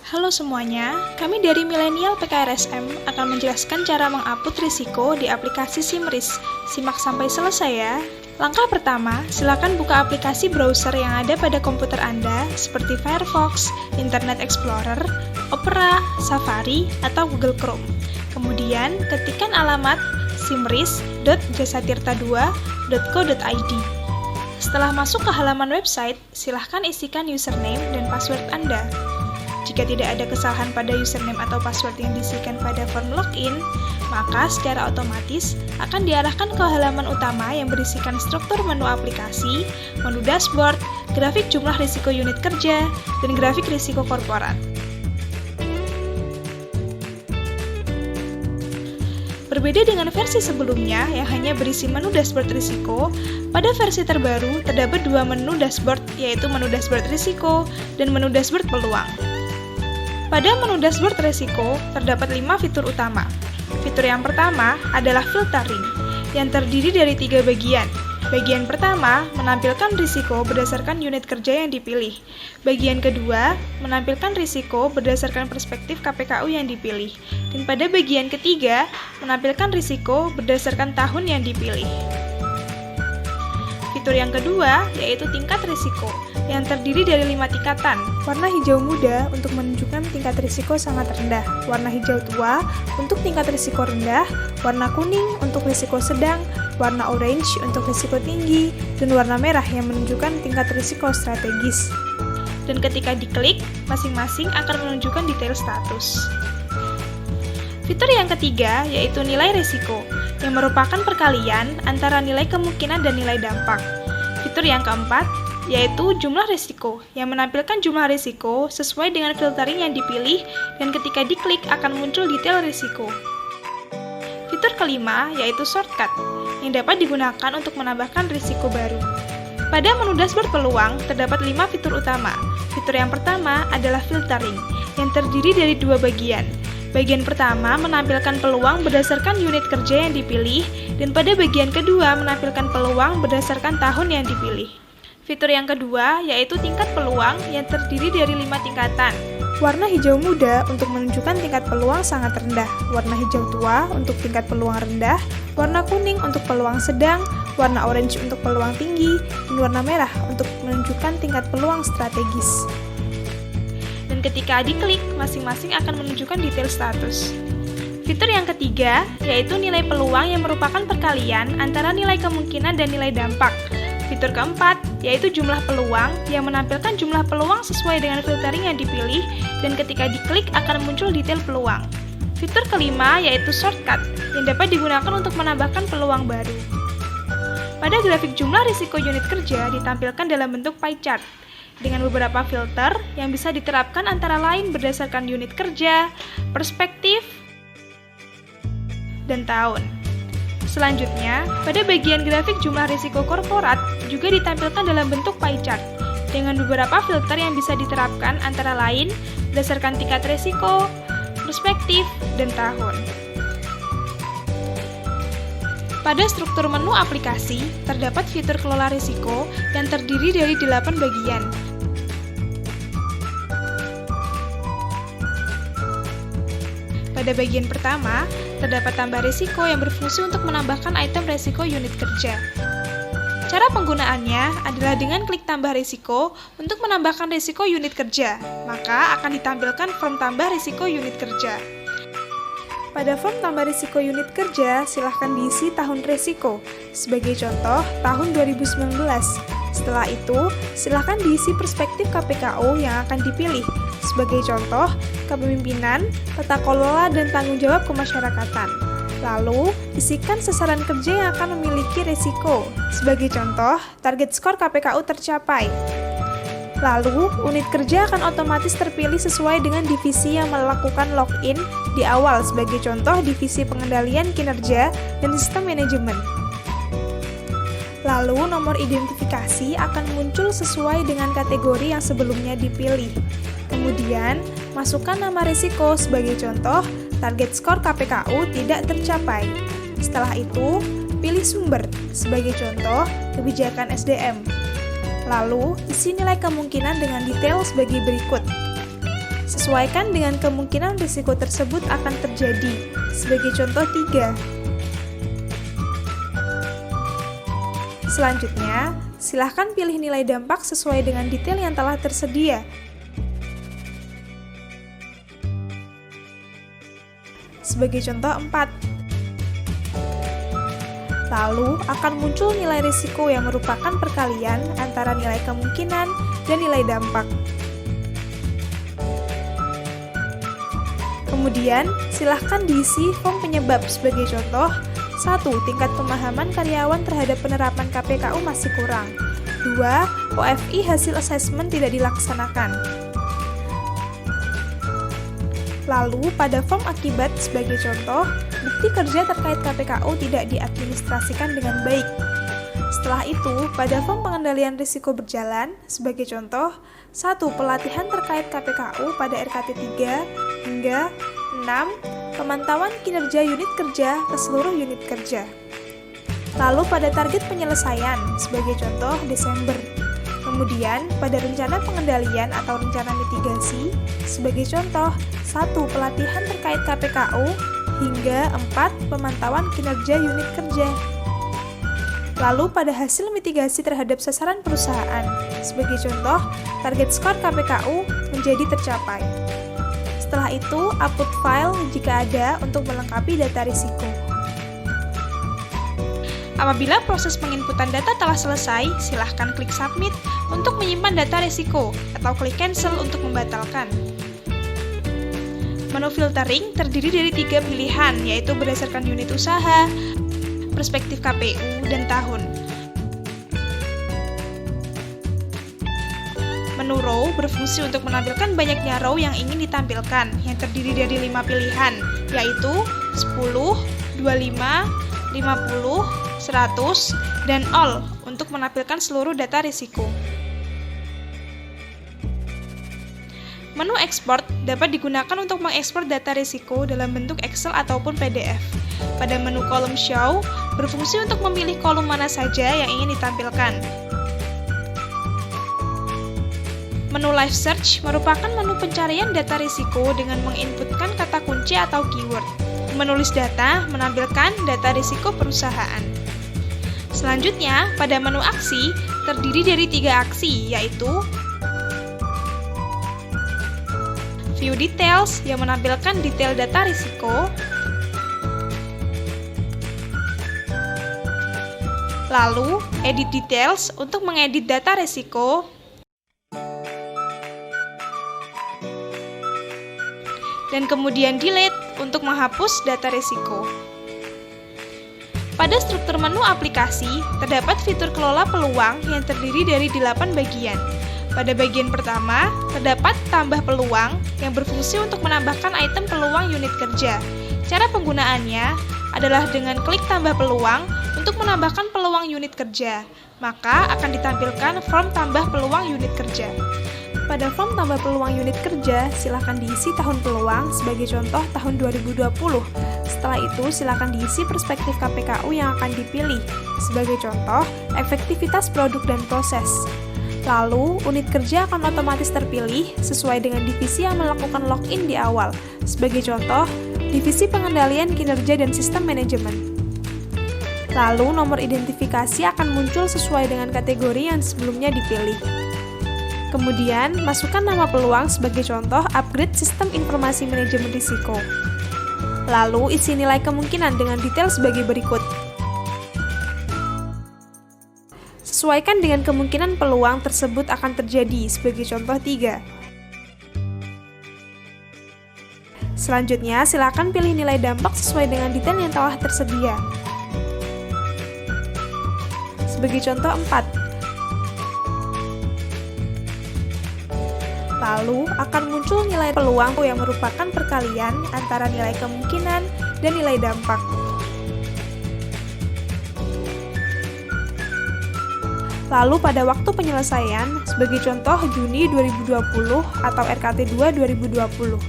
Halo semuanya, kami dari Milenial PKRSM akan menjelaskan cara mengupload risiko di aplikasi SIMRIS. Simak sampai selesai ya. Langkah pertama, silakan buka aplikasi browser yang ada pada komputer Anda seperti Firefox, Internet Explorer, Opera, Safari, atau Google Chrome. Kemudian, ketikkan alamat simris.jasatirta2.co.id. Setelah masuk ke halaman website, silahkan isikan username dan password Anda. Jika tidak ada kesalahan pada username atau password yang diisikan pada form login, maka secara otomatis akan diarahkan ke halaman utama yang berisikan struktur menu aplikasi, menu dashboard, grafik jumlah risiko unit kerja, dan grafik risiko korporat. Berbeda dengan versi sebelumnya yang hanya berisi menu dashboard risiko, pada versi terbaru terdapat dua menu dashboard, yaitu menu dashboard risiko dan menu dashboard peluang. Pada menu dashboard risiko, terdapat 5 fitur utama. Fitur yang pertama adalah filtering, yang terdiri dari 3 bagian. Bagian pertama menampilkan risiko berdasarkan unit kerja yang dipilih. Bagian kedua menampilkan risiko berdasarkan perspektif KPKU yang dipilih. Dan pada bagian ketiga menampilkan risiko berdasarkan tahun yang dipilih. Fitur yang kedua yaitu tingkat risiko, yang terdiri dari 5 tingkatan. Warna hijau muda untuk menunjukkan tingkat risiko sangat rendah, warna hijau tua untuk tingkat risiko rendah, warna kuning untuk risiko sedang, warna orange untuk risiko tinggi, dan warna merah yang menunjukkan tingkat risiko strategis. Dan ketika diklik, masing-masing akan menunjukkan detail status. Fitur yang ketiga yaitu nilai risiko, yang merupakan perkalian antara nilai kemungkinan dan nilai dampak. Fitur yang keempat yaitu jumlah risiko, yang menampilkan jumlah risiko sesuai dengan filtering yang dipilih dan ketika diklik akan muncul detail risiko. Fitur kelima yaitu shortcut, yang dapat digunakan untuk menambahkan risiko baru. Pada menu dashboard peluang terdapat 5 fitur utama. Fitur yang pertama adalah filtering, yang terdiri dari 2 bagian. Bagian pertama menampilkan peluang berdasarkan unit kerja yang dipilih, dan pada bagian kedua menampilkan peluang berdasarkan tahun yang dipilih. Fitur yang kedua yaitu tingkat peluang yang terdiri dari 5 tingkatan. Warna hijau muda untuk menunjukkan tingkat peluang sangat rendah, warna hijau tua untuk tingkat peluang rendah, warna kuning untuk peluang sedang, warna orange untuk peluang tinggi, dan warna merah untuk menunjukkan tingkat peluang strategis. Dan ketika diklik, masing-masing akan menunjukkan detail status. Fitur yang ketiga yaitu nilai peluang yang merupakan perkalian antara nilai kemungkinan dan nilai dampak. Fitur keempat yaitu jumlah peluang yang menampilkan jumlah peluang sesuai dengan filtering yang dipilih dan ketika diklik akan muncul detail peluang. Fitur kelima yaitu shortcut yang dapat digunakan untuk menambahkan peluang baru. Pada grafik jumlah risiko unit kerja ditampilkan dalam bentuk pie chart dengan beberapa filter yang bisa diterapkan antara lain berdasarkan unit kerja, perspektif, dan tahun. Selanjutnya, pada bagian grafik jumlah risiko korporat juga ditampilkan dalam bentuk pie chart dengan beberapa filter yang bisa diterapkan antara lain berdasarkan tingkat risiko, perspektif, dan tahun. Pada struktur menu aplikasi, terdapat fitur kelola risiko yang terdiri dari 8 bagian. Pada bagian pertama, terdapat tambah risiko yang berfungsi untuk menambahkan item risiko unit kerja. Cara penggunaannya adalah dengan klik tambah risiko untuk menambahkan risiko unit kerja, maka akan ditampilkan form tambah risiko unit kerja. Pada form tambah risiko unit kerja, silahkan diisi tahun risiko, sebagai contoh tahun 2019. Setelah itu, silahkan diisi perspektif KPKU yang akan dipilih, sebagai contoh kepemimpinan, tata kelola, dan tanggung jawab kemasyarakatan. Lalu, isikan sasaran kerja yang akan memiliki risiko, sebagai contoh target skor KPKU tercapai. Lalu, unit kerja akan otomatis terpilih sesuai dengan divisi yang melakukan login di awal, sebagai contoh divisi pengendalian kinerja dan sistem manajemen. Lalu, nomor identifikasi akan muncul sesuai dengan kategori yang sebelumnya dipilih. Kemudian, masukkan nama risiko sebagai contoh, target skor KPKU tidak tercapai. Setelah itu, pilih sumber sebagai contoh, kebijakan SDM. Lalu, isi nilai kemungkinan dengan detail sebagai berikut. Sesuaikan dengan kemungkinan risiko tersebut akan terjadi. Sebagai contoh 3. Selanjutnya, silahkan pilih nilai dampak sesuai dengan detail yang telah tersedia. Sebagai contoh 4. Lalu, akan muncul nilai risiko yang merupakan perkalian antara nilai kemungkinan dan nilai dampak. Kemudian, silahkan diisi form penyebab sebagai contoh 1. Tingkat pemahaman karyawan terhadap penerapan KPKU masih kurang. 2. OFI hasil asesmen tidak dilaksanakan. Lalu, pada form akibat sebagai contoh, bukti kerja terkait KPKU tidak diadministrasikan dengan baik. Setelah itu, pada form pengendalian risiko berjalan, sebagai contoh, 1. Pelatihan terkait KPKU pada RKT 3 hingga 6. Pemantauan kinerja unit kerja ke seluruh unit kerja. Lalu pada target penyelesaian, sebagai contoh Desember. Kemudian, pada rencana pengendalian atau rencana mitigasi, sebagai contoh 1. Pelatihan terkait KPKU hingga 4. Pemantauan kinerja unit kerja. Lalu pada hasil mitigasi terhadap sasaran perusahaan, sebagai contoh, target skor KPKU menjadi tercapai. Setelah itu, upload file jika ada untuk melengkapi data risiko. Apabila proses penginputan data telah selesai, silahkan klik Submit untuk menyimpan data risiko atau klik Cancel untuk membatalkan. Menu filtering terdiri dari 3 pilihan, yaitu berdasarkan unit usaha, perspektif KPU, dan tahun. Menu row berfungsi untuk menampilkan banyaknya row yang ingin ditampilkan, yang terdiri dari 5 pilihan, yaitu 10, 25, 50, 100, dan all untuk menampilkan seluruh data risiko. Menu export dapat digunakan untuk mengekspor data risiko dalam bentuk Excel ataupun PDF. Pada menu kolom show, berfungsi untuk memilih kolom mana saja yang ingin ditampilkan. Menu live search merupakan menu pencarian data risiko dengan menginputkan kata kunci atau keyword. Menulis data menampilkan data risiko perusahaan. Selanjutnya, pada menu aksi, terdiri dari 3 aksi, yaitu View Details yang menampilkan detail data risiko, lalu Edit Details untuk mengedit data risiko, dan kemudian Delete untuk menghapus data risiko. Pada struktur menu aplikasi, terdapat fitur kelola peluang yang terdiri dari 8 bagian. Pada bagian pertama, terdapat tambah peluang yang berfungsi untuk menambahkan item peluang unit kerja. Cara penggunaannya adalah dengan klik tambah peluang untuk menambahkan peluang unit kerja, maka akan ditampilkan form tambah peluang unit kerja. Pada form tambah peluang unit kerja, silakan diisi tahun peluang, sebagai contoh tahun 2020. Setelah itu, silakan diisi perspektif KPKU yang akan dipilih, sebagai contoh efektivitas produk dan proses. Lalu, unit kerja akan otomatis terpilih sesuai dengan divisi yang melakukan login di awal, sebagai contoh divisi pengendalian kinerja dan sistem manajemen. Lalu, nomor identifikasi akan muncul sesuai dengan kategori yang sebelumnya dipilih. Kemudian, masukkan nama peluang sebagai contoh upgrade sistem informasi manajemen risiko. Lalu, isi nilai kemungkinan dengan detail sebagai berikut. Sesuaikan dengan kemungkinan peluang tersebut akan terjadi, sebagai contoh 3. Selanjutnya, silakan pilih nilai dampak sesuai dengan detail yang telah tersedia. Sebagai contoh 4. Lalu, akan muncul nilai peluang yang merupakan perkalian antara nilai kemungkinan dan nilai dampak. Lalu, pada waktu penyelesaian, sebagai contoh Juni 2020 atau RKT 2 2020.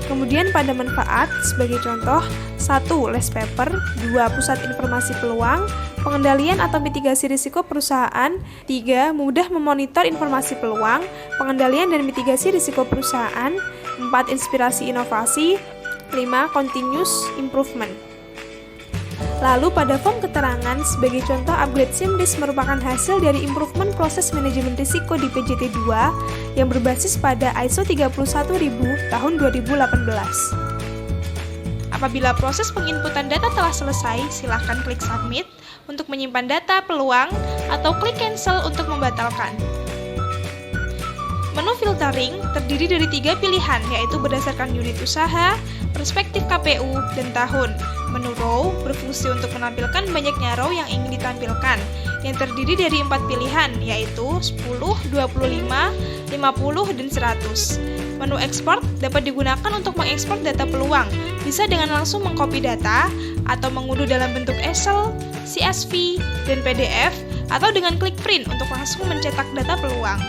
Kemudian pada manfaat, sebagai contoh 1. Less paper, 2. Pusat informasi peluang, pengendalian atau mitigasi risiko perusahaan, 3. Mudah memonitor informasi peluang, pengendalian dan mitigasi risiko perusahaan, 4. Inspirasi inovasi. 5. Continuous improvement. Lalu pada form keterangan, sebagai contoh upgrade SIMRIS merupakan hasil dari improvement proses manajemen risiko di PJT 2 yang berbasis pada ISO 31000 tahun 2018. Apabila proses penginputan data telah selesai, silakan klik submit untuk menyimpan data peluang atau klik cancel untuk membatalkan. Menu filtering terdiri dari 3 pilihan, yaitu berdasarkan unit usaha, perspektif KPU, dan tahun. Menu row berfungsi untuk menampilkan banyaknya row yang ingin ditampilkan, yang terdiri dari 4 pilihan, yaitu 10, 25, 50, dan 100. Menu export dapat digunakan untuk mengekspor data peluang, bisa dengan langsung mengcopy data, atau mengunduh dalam bentuk Excel, CSV, dan PDF, atau dengan klik print untuk langsung mencetak data peluang.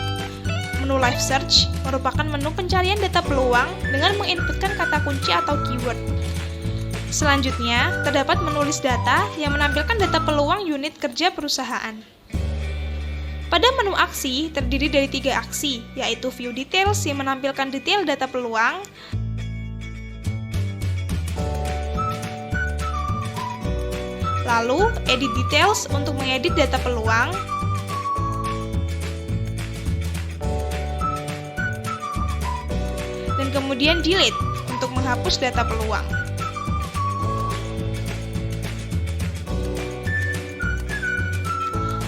Menu Live Search merupakan menu pencarian data peluang dengan menginputkan kata kunci atau keyword. Selanjutnya, terdapat menulis data yang menampilkan data peluang unit kerja perusahaan. Pada menu aksi, terdiri dari 3 aksi, yaitu View Details yang menampilkan detail data peluang, lalu Edit Details untuk mengedit data peluang, dan kemudian Delete untuk menghapus data peluang.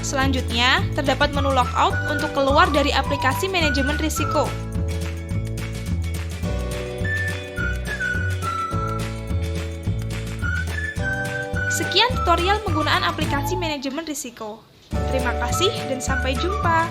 Selanjutnya, terdapat menu Logout untuk keluar dari aplikasi manajemen risiko. Sekian tutorial penggunaan aplikasi manajemen risiko. Terima kasih dan sampai jumpa.